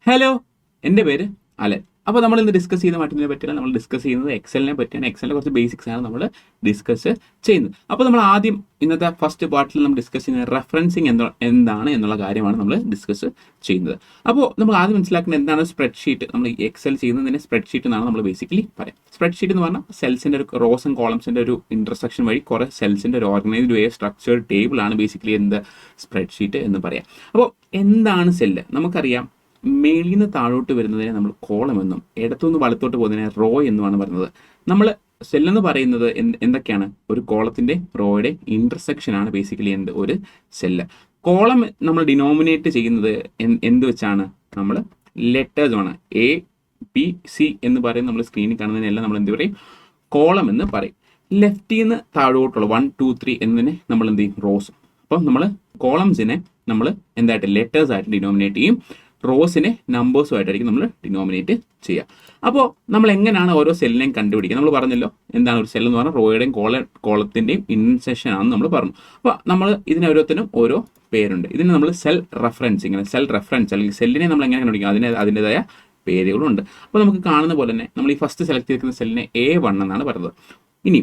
Hello, എൻ്റെ പേര് Allen. അപ്പോൾ നമ്മൾ ഇന്ന് ഡിസ്കസ് ചെയ്യുന്ന മറ്റൊന്നിനെ പറ്റിയാണ്. നമ്മൾ ഡിസ്കസ് ചെയ്യുന്നത് എക്സലിനെ പറ്റിയാണ്. എക്സലിൻ്റെ കുറച്ച് ബേസിക്സ് ആണ് നമ്മൾ ഡിസ്കസ് ചെയ്യുന്നത്. അപ്പോൾ നമ്മൾ ആദ്യം ഇന്നത്തെ ഫസ്റ്റ് പാർട്ടിൽ നമ്മൾ ഡിസ്കസ് ചെയ്യുന്നത് റെഫറൻസിങ് എന്താണ് എന്നുള്ള കാര്യമാണ് നമ്മൾ ഡിസ്കസ് ചെയ്യുന്നത്. അപ്പോൾ നമ്മൾ ആദ്യം മനസ്സിലാക്കുന്നത് എന്താണ് സ്പ്രെഡ്ഷീറ്റ്. നമ്മൾ ഈ എക്സൽ ചെയ്യുന്നതിനെ സ്പ്രെഡ്ഷീറ്റ് എന്നാണ് നമ്മൾ ബേസിക്കലി പറയാം. സ്പ്രെഡ്ഷീറ്റ് എന്ന് പറഞ്ഞാൽ സെൽസിൻ്റെ ഒരു റോസ് ആൻഡ് കോളംസിൻ്റെ ഒരു ഇൻ്റർസെക്ഷൻ വഴി കുറേ സെൽസിൻ്റെ ഒരു ഓർഗനൈസ്ഡ് വേ സ്ട്രക്ചേർഡ് ടേബിളാണ് ബേസിക്കലി എന്ത് സ്പ്രെഡ്ഷീറ്റ് എന്ന് പറയാം. അപ്പോൾ എന്താണ് സെല്ല്? നമുക്കറിയാം, മേളിൽ നിന്ന് താഴോട്ട് വരുന്നതിനെ നമ്മൾ കോളം എന്നും ഇടത്തുനിന്ന് വലത്തോട്ട് പോകുന്നതിനെ റോ എന്നുമാണ് പറയുന്നത്. നമ്മൾ സെല്ലെന്ന് പറയുന്നത് എന്തൊക്കെയാണ്? ഒരു കോളത്തിൻ്റെ റോയുടെ ഇൻ്റർസെക്ഷൻ ആണ് ബേസിക്കലി ഒരു സെല്ല്. കോളം നമ്മൾ ഡിനോമിനേറ്റ് ചെയ്യുന്നത് എന്ത് വെച്ചാണ്? നമ്മൾ ലെറ്റേഴ്സുമാണ്. എ ബി സി എന്ന് പറയും. നമ്മൾ സ്ക്രീനിൽ കാണുന്നതിനെല്ലാം നമ്മൾ എന്ത് പറയും? കോളം എന്ന് പറയും. ലെഫ്റ്റിൽ നിന്ന് താഴോട്ടുള്ള 1 2 3 എന്നതിനെ നമ്മൾ എന്ത് ചെയ്യും? റോസ്. അപ്പം നമ്മൾ കോളംസിനെ നമ്മൾ എന്തായിട്ട് ലെറ്റേഴ്സ് ആയിട്ട് ഡിനോമിനേറ്റ് ചെയ്യും. റോസിനെ നമ്പേഴ്സുമായിട്ടായിരിക്കും നമ്മൾ ഡിനോമിനേറ്റ് ചെയ്യുക. അപ്പോൾ നമ്മൾ എങ്ങനെയാണ് ഓരോ സെല്ലിനെയും കണ്ടുപിടിക്കുക? നമ്മൾ പറഞ്ഞല്ലോ എന്താണ് ഒരു സെൽ എന്ന് പറഞ്ഞാൽ റോയുടെയും കോളത്തിൻ്റെയും ഇൻസെക്ഷൻ ആണെന്ന് നമ്മൾ പറഞ്ഞു. അപ്പോൾ നമ്മൾ ഇതിന് ഓരോരുത്തരും ഓരോ പേരുണ്ട്. ഇതിന് നമ്മൾ സെൽ റെഫറൻസിങ് അല്ലെങ്കിൽ സെല്ലിനെ നമ്മൾ എങ്ങനെ കണ്ടുപിടിക്കും? അതിൻ്റെതായ പേരുകളുണ്ട്. അപ്പോൾ നമുക്ക് കാണുന്ന പോലെ തന്നെ നമ്മൾ ഈ ഫസ്റ്റ് സെലക്ട് ചെയ്തിരിക്കുന്ന സെല്ലിനെ A1 എന്നാണ് പറയുന്നത്. ഇനി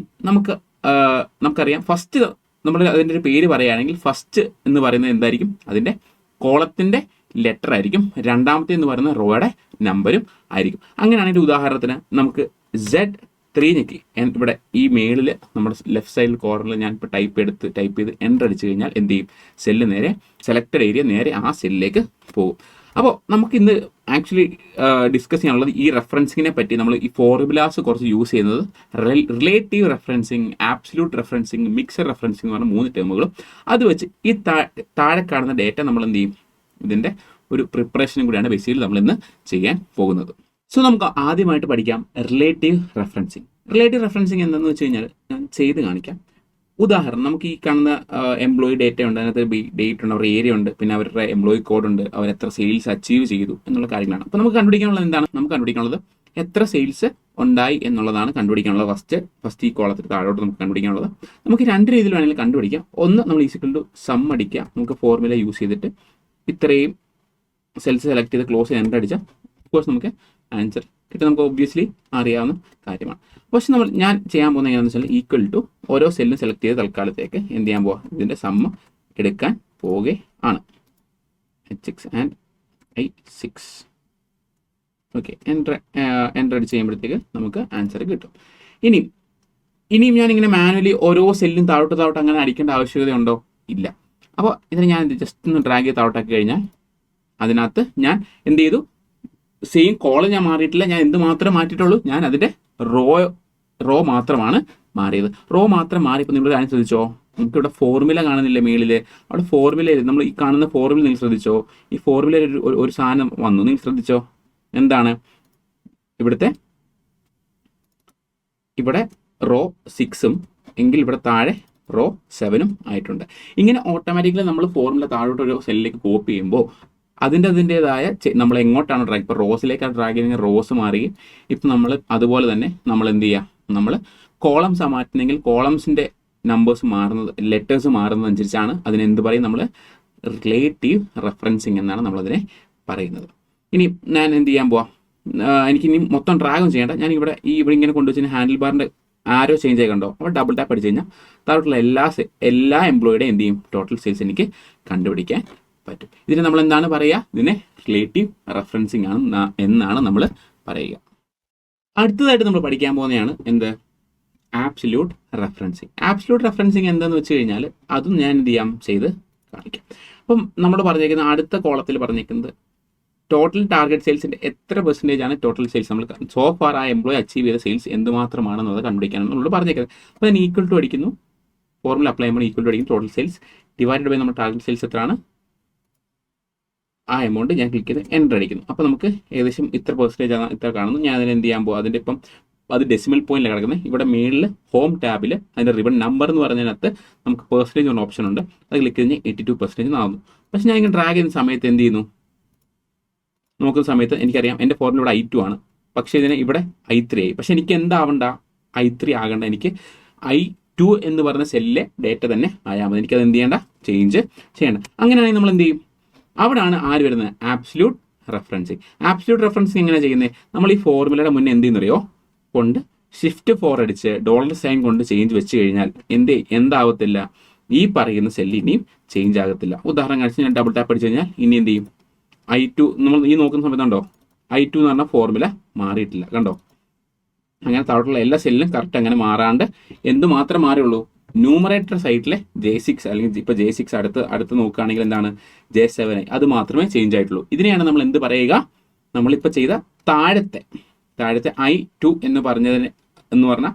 നമുക്കറിയാം, ഫസ്റ്റ് നമ്മൾ അതിൻ്റെ ഒരു പേര് പറയുകയാണെങ്കിൽ ഫസ്റ്റ് എന്ന് പറയുന്നത് എന്തായിരിക്കും? അതിൻ്റെ കോളത്തിൻ്റെ ലെറ്റർ ആയിരിക്കും. രണ്ടാമത്തെ എന്ന് പറയുന്ന റോയുടെ നമ്പരും ആയിരിക്കും. അങ്ങനെയാണെങ്കിൽ ഉദാഹരണത്തിന് നമുക്ക് Z3 ഞെക്കി ഇവിടെ ഈ മേളിൽ നമ്മുടെ ലെഫ്റ്റ് സൈഡിൽ കോർണറിൽ ഞാൻ ഇപ്പോൾ ടൈപ്പ് ചെയ്ത് എൻ്റർ അടിച്ചു കഴിഞ്ഞാൽ എന്ത് ചെയ്യും? സെല്ല് നേരെ സെലക്റ്റഡ് ഏരിയ നേരെ ആ സെല്ലിലേക്ക് പോകും. അപ്പോൾ നമുക്ക് ഇന്ന് ആക്ച്വലി ഡിസ്കസ് ചെയ്യാനുള്ളത് ഈ റെഫറൻസിങ്ങിനെ പറ്റി. നമ്മൾ ഈ ഫോർമുലാസ് കുറച്ച് യൂസ് ചെയ്യുന്നത് relative referencing, absolute referencing, mixed referencing എന്ന് പറഞ്ഞ 3 ടേമുകളും. അത് വെച്ച് ഈ താഴെ കാണുന്ന ഡേറ്റ നമ്മൾ എന്ത് ചെയ്യും? ഇതിൻ്റെ ഒരു പ്രിപ്പറേഷനും കൂടിയാണ് ബേസിക്കലി നമ്മൾ ഇന്ന് ചെയ്യാൻ പോകുന്നത്. സോ നമുക്ക് ആദ്യമായിട്ട് പഠിക്കാം റിലേറ്റീവ് റെഫറൻസിങ്. റിലേറ്റീവ് റെഫറൻസിങ് എന്താണെന്ന് വെച്ച് കഴിഞ്ഞാൽ ഞാൻ ചെയ്ത് കാണിക്കാം. ഉദാഹരണം, നമുക്ക് ഈ കാണുന്ന എംപ്ലോയി ഡേറ്റ ഉണ്ട്, അതിനകത്ത് ഡേറ്റ് ഉണ്ട്, അവരുടെ ഏരിയ ഉണ്ട്, പിന്നെ അവരുടെ എംപ്ലോയി കോഡ് ഉണ്ട്, അവർ എത്ര സെയിൽസ് അച്ചീവ് ചെയ്തു എന്നുള്ള കാര്യങ്ങളാണ്. അപ്പോൾ നമുക്ക് കണ്ടുപിടിക്കാനുള്ളത് എന്താണ്? നമുക്ക് കണ്ടുപിടിക്കാനുള്ളത് എത്ര സെയിൽസ് ഉണ്ടായി എന്നുള്ളതാണ് കണ്ടുപിടിക്കാനുള്ളത്. ഫസ്റ്റ് ഈ കോളത്തിൽ താഴോട്ട് നമുക്ക് കണ്ടുപിടിക്കാനുള്ളത്. നമുക്ക് 2 രീതിയിൽ വേണമെങ്കിൽ കണ്ടുപിടിക്കാം. ഒന്ന്, നമ്മൾ ഈക്വൽ ടു സം അടിക്കുക. നമുക്ക് ഫോർമുല യൂസ് ചെയ്തിട്ട് ഇത്രയും സെൽസ് സെലക്ട് ചെയ്ത് ക്ലോസ് എൻ്റർ അടിച്ചാൽ കോഴ്സ് നമുക്ക് ആൻസർ കിട്ടും. നമുക്ക് ഒബ്വിയസ്ലി അറിയാവുന്ന കാര്യമാണ്. പക്ഷെ ഞാൻ ചെയ്യാൻ പോകുന്നത് എങ്ങനെയാണെന്ന് വെച്ചാൽ ഈക്വൽ ടു ഓരോ സെല്ലും സെലക്ട് ചെയ്ത് തൽക്കാലത്തേക്ക് എന്ത് ചെയ്യാൻ പോവാം? ഇതിൻ്റെ സമ്മ എടുക്കാൻ പോവുകയാണ്. H6 and I6. Okay, enter അടിച്ച് കഴിയുമ്പോഴത്തേക്ക് നമുക്ക് ആൻസർ കിട്ടും. ഇനിയും ഞാനിങ്ങനെ മാനുവലി ഓരോ സെല്ലും താഴോട്ട് അങ്ങനെ അടിക്കേണ്ട ആവശ്യകതയുണ്ടോ? ഇല്ല. അപ്പോൾ ഇതിന് ഞാൻ ജസ്റ്റ് ഒന്ന് ഡ്രാഗ് ചെയ്ത് താഴോട്ടാക്കി കഴിഞ്ഞാൽ അതിനകത്ത് ഞാൻ എന്ത് ചെയ്തു? സെയിം കോളം ഞാൻ മാറിയിട്ടില്ല. ഞാൻ എന്ത് മാത്രമേ മാറ്റിയിട്ടുള്ളൂ? ഞാൻ അതിൻ്റെ റോ മാത്രമാണ് മാറിയത്. റോ മാത്രം മാറിയപ്പോൾ നിങ്ങൾ കാര്യം ശ്രദ്ധിച്ചോ? നമുക്കിവിടെ ഫോർമുല കാണുന്നില്ല മേളിൽ. അവിടെ ഫോർമുല, നമ്മൾ ഈ കാണുന്ന ഫോർമുല നിങ്ങൾ ശ്രദ്ധിച്ചോ? ഈ ഫോർമുലയിൽ ഒരു സാധനം വന്നു, നിങ്ങൾ ശ്രദ്ധിച്ചോ? എന്താണ്? ഇവിടെ റോ 6ഉം എങ്കിൽ ഇവിടെ താഴെ റോ 7ഉം ആയിട്ടുണ്ട്. ഇങ്ങനെ ഓട്ടോമാറ്റിക്കലി നമ്മൾ ഫോർമുല താഴോട്ട് ഒരു സെല്ലിലേക്ക് കോപ്പി ചെയ്യുമ്പോൾ അതിൻ്റെതായ നമ്മൾ എങ്ങോട്ടാണ് ഡ്രാഗ്, ഇപ്പോൾ റോസിലേക്കാണ് ഡ്രാഗ് ചെയ്യുന്നത്, റോസ് മാറി. ഇപ്പം നമ്മൾ അതുപോലെ തന്നെ നമ്മൾ എന്ത് ചെയ്യുക? നമ്മൾ കോളംസ് മാറ്റുന്നെങ്കിൽ കോളംസിൻ്റെ നമ്പേഴ്സ് മാറുന്നത്, ലെറ്റേഴ്സ് മാറുന്നതനുസരിച്ചാണ് അതിനെന്ത് പറയും? നമ്മൾ റിലേറ്റീവ് റെഫറൻസിങ് എന്നാണ് നമ്മളതിനെ പറയുന്നത്. ഇനി ഞാൻ എന്ത് ചെയ്യാൻ പോവാം? എനിക്കിനി മൊത്തം ഡ്രാഗും ചെയ്യേണ്ട. ഞാൻ ഇവിടെ ഇങ്ങനെ കൊണ്ടുവച്ച് ഹാൻഡിൽ ബാറിൻ്റെ ആരോ ചേഞ്ച് ആയി കണ്ടോ? അപ്പോൾ ഡബിൾ ടാപ്പ് അടിച്ച് കഴിഞ്ഞാൽ താഴോട്ടുള്ള എല്ലാ എംപ്ലോയിയുടെ എന്ത് ചെയ്യും? ടോട്ടൽ സെയിൽസ് എനിക്ക് കണ്ടുപിടിക്കാൻ പറ്റും. ഇതിന് നമ്മൾ എന്താണ് പറയുക? ഇതിനെ റിലേറ്റീവ് റെഫറൻസിങ് എന്നാണ് നമ്മൾ പറയുക. അടുത്തതായിട്ട് നമ്മൾ പഠിക്കാൻ പോകുന്നതാണ് എന്ത്? Absolute referencing. ആബ്സല്യൂട്ട് റെഫറൻസിങ് എന്താണെന്ന് വെച്ച് കഴിഞ്ഞാൽ അതും ഞാൻ എന്ത് ചെയ്യാം? ചെയ്ത് കാണിക്കാം. അപ്പം നമ്മൾ പറഞ്ഞേക്കുന്ന അടുത്ത കോളത്തിൽ പറഞ്ഞേക്കുന്നത് ടോട്ടൽ ടാർഗറ്റ് സെയിൽസിൻ്റെ എത്ര പെർസെൻറ്റേജ് ആണ് ടോട്ടൽ സെയിൽസ്, നമ്മൾ സോ ഫാർ ആ എംപ്ലോയി അച്ചീവ് ചെയ്ത സെയിൽസ് എന്തുമാത്രമാണെന്നത് കണ്ടുപിടിക്കാനാണ് നമ്മൾ പറഞ്ഞേക്കുന്നത്. അപ്പോൾ ഞാൻ ഈക്വൽ ടു അടിക്കുന്നു, ഫോർമുല അപ്ലൈ ചെയ്യുമ്പോൾ ഈക്വൽ ടു അടിക്കും. ടോട്ടൽ സെയിൽസ് ഡിവൈഡഡ് ബൈ നമ്മുടെ ടാർഗറ്റ് സെയിൽസ് എത്രയാണ്, ആ എമൗണ്ട് ഞാൻ ക്ലിക്ക് ചെയ്ത് എൻ്റർ അടിക്കുന്നു. അപ്പോൾ നമുക്ക് ഏകദേശം ഇത്ര പെർസെൻറ്റേജ് ആണ് ഇത്ര കാണുന്നു. ഞാൻ അതിന് എന്ത് ചെയ്യാൻ പോകും? അതിൻ്റെ ഇപ്പം അത് ഡെസിമൽ പോയിന്റിലാണ് കിടക്കുന്നത്. ഇവിടെ മേളിൽ ഹോം ടാബിൽ അതിൻ്റെ റിബൺ നമ്പർ എന്ന് പറഞ്ഞതിനകത്ത് നമുക്ക് പെർസെൻറ്റേജ് എന്ന ഓപ്ഷൻ ഉണ്ട്. അത് ക്ലിക്ക് ചെയ്ത് കഴിഞ്ഞാൽ 82% ആകുന്നു. പക്ഷേ ഞാൻ ഇങ്ങനെ ഡ്രാഗ് ചെയ്യുന്ന സമയത്ത് എന്ത് ചെയ്യുന്നു? നോക്കുന്ന സമയത്ത് എനിക്കറിയാം എൻ്റെ ഫോർമുല ഇവിടെ I2 ആണ്. പക്ഷേ ഇതിന് ഇവിടെ I3 ആയി. പക്ഷേ എനിക്ക് എന്താവണ്ട? I3 ആകണ്ട. എനിക്ക് I2 എന്ന് പറഞ്ഞ സെല്ലിലെ ഡേറ്റ തന്നെ ആയാൽ എനിക്കത് എന്ത് ചെയ്യേണ്ട? ചേഞ്ച് ചെയ്യേണ്ട. അങ്ങനെയാണെങ്കിൽ നമ്മൾ എന്ത് ചെയ്യും? അവിടെയാണ് ആര് വരുന്നത്? Absolute referencing. ആബ്സല്യൂട്ട് റെഫറൻസിങ് എങ്ങനെ ചെയ്യുന്നത്? നമ്മൾ ഈ ഫോർമുലയുടെ മുന്നേ എന്ത് ചെയ്യുന്നറിയോ, കൊണ്ട് ഷിഫ്റ്റ് 4 അടിച്ച് ഡോളർ സൈൻ കൊണ്ട് ചേഞ്ച് വെച്ച് കഴിഞ്ഞാൽ എന്താവത്തില്ല, ഈ പറയുന്ന സെല്ല് ഇനിയും ചേഞ്ച് ആകത്തില്ല. ഉദാഹരണം കാണിച്ച് ഞാൻ ഡബിൾ ടാപ്പ് അടിച്ച് കഴിഞ്ഞാൽ ഇനി എന്ത് ചെയ്യും, I2 നമ്മൾ ഈ നോക്കുന്ന സമയത്തുണ്ടോ I2 എന്ന് പറഞ്ഞ ഫോർമുല മാറിയിട്ടില്ല, കണ്ടോ? അങ്ങനെ താഴോട്ടുള്ള എല്ലാ സെല്ലിലും കറക്റ്റ് അങ്ങനെ മാറാണ്ട് എന്ത് മാത്രമേ മാറിയുള്ളൂ, ന്യൂമറേറ്റർ സൈഡിലെ J6 അല്ലെങ്കിൽ ഇപ്പോൾ J6 അടുത്ത് നോക്കുകയാണെങ്കിൽ എന്താണ് J7 അത് മാത്രമേ ചേഞ്ച് ആയിട്ടുള്ളൂ. ഇതിനെയാണ് നമ്മൾ എന്ത് പറയുക, നമ്മളിപ്പോൾ ചെയ്ത താഴത്തെ I2 എന്ന് പറഞ്ഞ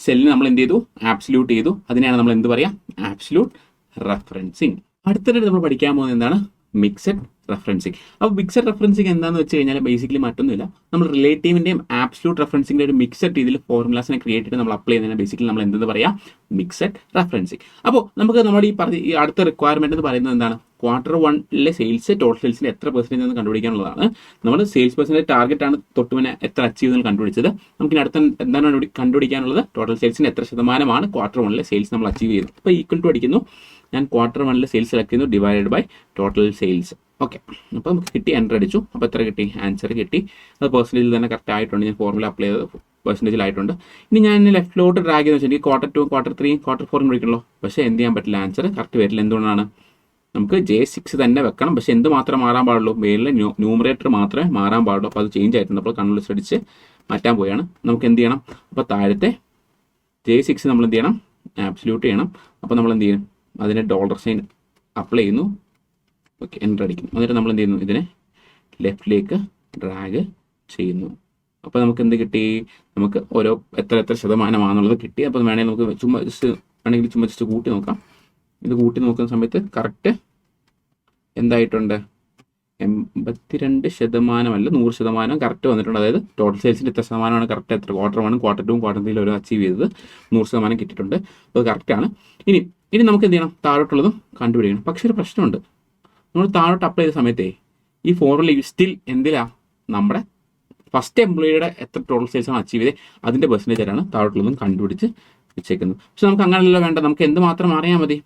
സെല്ലിന് നമ്മൾ എന്ത് ചെയ്തു, ആബ്സല്യൂട്ട് ചെയ്തു. അതിനെയാണ് നമ്മൾ എന്ത് പറയുക, ആബ്സല്യൂട്ട് റെഫറൻസിങ്. അടുത്തിട്ട് നമ്മൾ പഠിക്കാൻ പോകുന്നത് എന്താണ്, മിക്സഡ് റെഫറൻസിങ്. അപ്പോൾ മിക്സഡ് റെഫറൻസിങ് എന്താണെന്ന് വെച്ച് കഴിഞ്ഞാൽ ബേസിക്കലി മറ്റൊന്നുമില്ല, നമ്മൾ റിലേറ്റീവിൻ്റെയും ആബ്സല്യൂട്ട് റെഫറൻസിൻ്റെ ഒരു മിക്സഡ് രീതിയിൽ ഫോർമുലാസിനെ ക്രിയേറ്റ് ചെയ്ത് നമ്മൾ അപ്ലൈ ചെയ്യുന്നതിന് ബേസിക്കലി നമ്മൾ എന്തെന്ന് പറയാം, മിക്സഡ് റെഫറൻസിങ്. അപ്പോൾ നമുക്ക് നമ്മൾ ഈ അടുത്ത റിക്വയർമെൻറ്റ് എന്ന് പറയുന്നത് എന്താണ്, Q1 സെയിൽസ് ടോട്ടൽ സെയിൽസിൻ്റെ എത്ര പെർസെൻറ്റേജ് എന്ന് കണ്ടുപിടിക്കാനുള്ളതാണ്. നമ്മൾ സെയിൽസ് പെർസെൻറ്റേജ് ടാർഗറ്റ് ആണ് തൊട്ടുമുന്നെ എത്ര അച്ചീവ് എന്ന് കണ്ടുപിടിച്ചത്. നമുക്കിനി അടുത്ത എന്താണ് കണ്ടുപിടിക്കാനുള്ളത്, ടോട്ടൽ സെയിൽസിന് എത്ര ശതമാനമാണ് Q1 സെയിൽസ് നമ്മൾ അച്ചീവ് ചെയ്തത്. അപ്പോൾ ഈക്വൽ ടു അടിക്കുന്നു, ഞാൻ Q1 സെയിൽസ് സെലക്ട് ചെയ്യുന്നു, divided by total sales. Okay, അപ്പോൾ നമുക്ക് കിട്ടി, എൻ്റർ അടിച്ചു. അപ്പോൾ എത്ര കിട്ടി, ആൻസർ കിട്ടി. അത് പെർസെൻറ്റേജിൽ തന്നെ കറക്റ്റ് ആയിട്ടുണ്ട്, ഞാൻ ഫോർമുല അപ്ലൈ ചെയ്തത് പെർസെൻറ്റേജിലായിട്ടുണ്ട്. ഇനി ഞാൻ ലെഫ്റ്റിലോട്ട് ഡ്രാഗ് ചെയ്ത് വെച്ചിട്ടുണ്ടെങ്കിൽ Q2 Q3 Q4 വിളിക്കണല്ലോ, പക്ഷേ എന്ത് ചെയ്യാൻ പറ്റില്ല, ആൻസർ കറക്റ്റ് വരില്ല. എന്തുകൊണ്ടാണ്, നമുക്ക് J6 തന്നെ വെക്കണം, പക്ഷേ എന്ത് മാത്രം മാറാൻ പാടുള്ളൂ, മേലിലെ ന്യൂമറേറ്റർ മാത്രമേ മാറാൻ പാടുള്ളൂ. അപ്പോൾ അത് ചേഞ്ച് ആയിട്ടുണ്ട്, അപ്പോൾ കൺട്രോൾ അടിച്ച് മാറ്റാൻ പോയാണ്. നമുക്ക് എന്ത് ചെയ്യണം, അപ്പോൾ താഴത്തെ J6 നമ്മൾ എന്ത് ചെയ്യണം, ആബ്സല്യൂട്ട് ചെയ്യണം. അപ്പോൾ നമ്മൾ എന്ത് ചെയ്യണം, അതിനെ ഡോളർ സൈൻ അപ്ലൈ ചെയ്യുന്നു. ഓക്കെ, എൻ്റർ അടിക്കുന്നു. എന്നിട്ട് നമ്മൾ എന്ത് ചെയ്യുന്നു, ഇതിനെ ലെഫ്റ്റിലേക്ക് ഡ്രാഗ് ചെയ്യുന്നു. അപ്പോൾ നമുക്ക് എന്ത് കിട്ടി, നമുക്ക് ഓരോ എത്ര ശതമാനമാണെന്നുള്ളത് കിട്ടി. അപ്പോൾ വേണമെങ്കിൽ നമുക്ക് ചുമ്മാ ജസ്റ്റ് കൂട്ടി നോക്കാം. ഇത് കൂട്ടി നോക്കുന്ന സമയത്ത് കറക്റ്റ് എന്തായിട്ടുണ്ട്, 82% 100% കറക്റ്റ് വന്നിട്ടുണ്ട്. അതായത് ടോട്ടൽ സെയിൽസിൻ്റെ എത്ര ശതമാനമാണ് കറക്റ്റ്, എത്ര Q1 Q2 Q3 ഓരോ അച്ചീവ് ചെയ്തത് 100% കിട്ടിയിട്ടുണ്ട്. അത് കറക്റ്റാണ്. ഇനി നമുക്ക് എന്ത് ചെയ്യണം, താഴോട്ടുള്ളതും കണ്ടുപിടിക്കണം. പക്ഷേ ഒരു പ്രശ്നമുണ്ട്, നമ്മൾ താഴോട്ട് അപ്ലൈ ചെയ്ത സമയത്തേ ഈ ഫോർമുല സ്റ്റിൽ എന്തിലാ, നമ്മുടെ ഫസ്റ്റ് എംപ്ലോയിയുടെ എത്ര ടോട്ടൽ സെയിൽസാണ് അച്ചീവ് ചെയ്തത് അതിൻ്റെ പെർസെൻറ്റേജാണ് താഴോട്ടുള്ളതും കണ്ടുപിടിച്ച് വെച്ചേക്കുന്നത്. പക്ഷെ നമുക്ക് അങ്ങനെയല്ല വേണ്ട, നമുക്ക് എന്ത് മാത്രം അറിയാൻ മതി,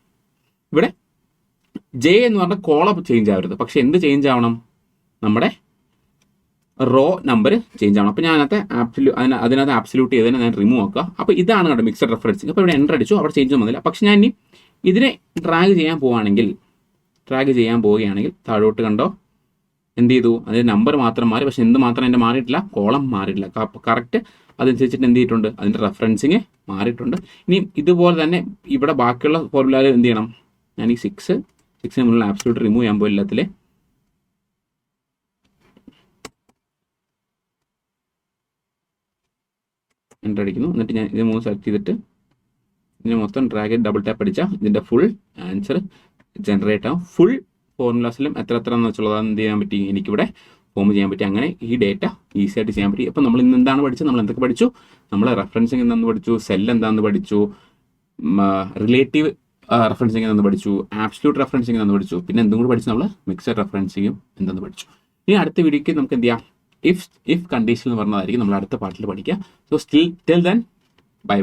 ഇവിടെ J എന്ന് പറഞ്ഞ കോളം ചേഞ്ച് ആവരുത്, പക്ഷെ എന്ത് ചേഞ്ച് ആവണം, നമ്മുടെ റോ നമ്പർ ചേഞ്ച് ആവണം. അപ്പോൾ ഞാൻ അതിനകത്ത് ആബ്സല്യൂട്ട് ചെയ്തതിനെ ഞാൻ റിമൂവ് ആക്കുക. അപ്പോൾ ഇതാണ് കേട്ടോ മിക്സഡ് റെഫറൻസിങ്. അപ്പോൾ ഇവിടെ എൻ്റർ അടിച്ചു, അവിടെ ചേഞ്ച് വന്നില്ല. പക്ഷെ ഞാൻ ഇനി ഇതിനെ ഡ്രാഗ് ചെയ്യാൻ പോവുകയാണെങ്കിൽ താഴോട്ട് കണ്ടോ എന്ത് ചെയ്തു, അതിൻ്റെ നമ്പർ മാത്രം മാറി, പക്ഷെ എന്ത് മാത്രം എൻ്റെ മാറിയിട്ടില്ല, കോളം മാറിയിട്ടില്ല. കറക്റ്റ് അതനുസരിച്ചിട്ട് എന്ത് ചെയ്തിട്ടുണ്ട്, അതിൻ്റെ റെഫറൻസിങ് മാറിയിട്ടുണ്ട്. ഇനി ഇതുപോലെ തന്നെ ഇവിടെ ബാക്കിയുള്ള ഫോർമുലയിൽ എന്ത് ചെയ്യണം, ഞാൻ ഈ 6ന് മുന്നിൽ ആബ്സല്യൂട്ട് റിമൂവ് ചെയ്യാൻ പോയി എല്ലാത്തിലെ. എൻ്റർ അടിക്കുന്നു. എന്നിട്ട് ഞാൻ ഇത് 3 സെലക്ട് ചെയ്തിട്ട് ഇതിനെ മൊത്തം ഡ്രാഗ് ഡബിൾ ടാപ്പ് അടിച്ചാൽ ഇതിൻ്റെ ഫുൾ ആൻസർ ജനറേറ്റ് ആവും. ഫുൾ ഫോർമുലാസിലും എത്ര എന്ന് വെച്ചുള്ളത് എന്ത് ചെയ്യാൻ പറ്റി, എനിക്കിവിടെ ഫോം ചെയ്യാൻ പറ്റി. അങ്ങനെ ഈ ഡേറ്റ ഈസി ആയിട്ട് ചെയ്യാൻ പറ്റി. അപ്പോൾ നമ്മൾ ഇന്ന് എന്താണ് പഠിച്ചത്, നമ്മൾ എന്തൊക്കെ പഠിച്ചു, നമ്മൾ റെഫറൻസിങ് എന്താണെന്ന് പഠിച്ചു, സെൽ എന്താണെന്ന് പഠിച്ചു, റിലേറ്റീവ് റെഫറൻസിങ് എന്താണെന്ന് പഠിച്ചു, ആബ്സല്യൂട്ട് റെഫറൻസിങ് എന്താണെന്ന് പഠിച്ചു, പിന്നെ എന്തും കൂടി പഠിച്ചു, നമ്മൾ മിക്സഡ് റെഫറൻസിങ്ങും എന്താണെന്ന് പഠിച്ചു. ഇനി അടുത്ത വീഡിയോയ്ക്ക് നമുക്ക് എന്ത് ചെയ്യാം, ഇഫ് കണ്ടീഷൻ എന്ന് പറഞ്ഞതായിരിക്കും നമ്മൾ അടുത്ത പാർട്ടിൽ പഠിക്കുക. So till then bye.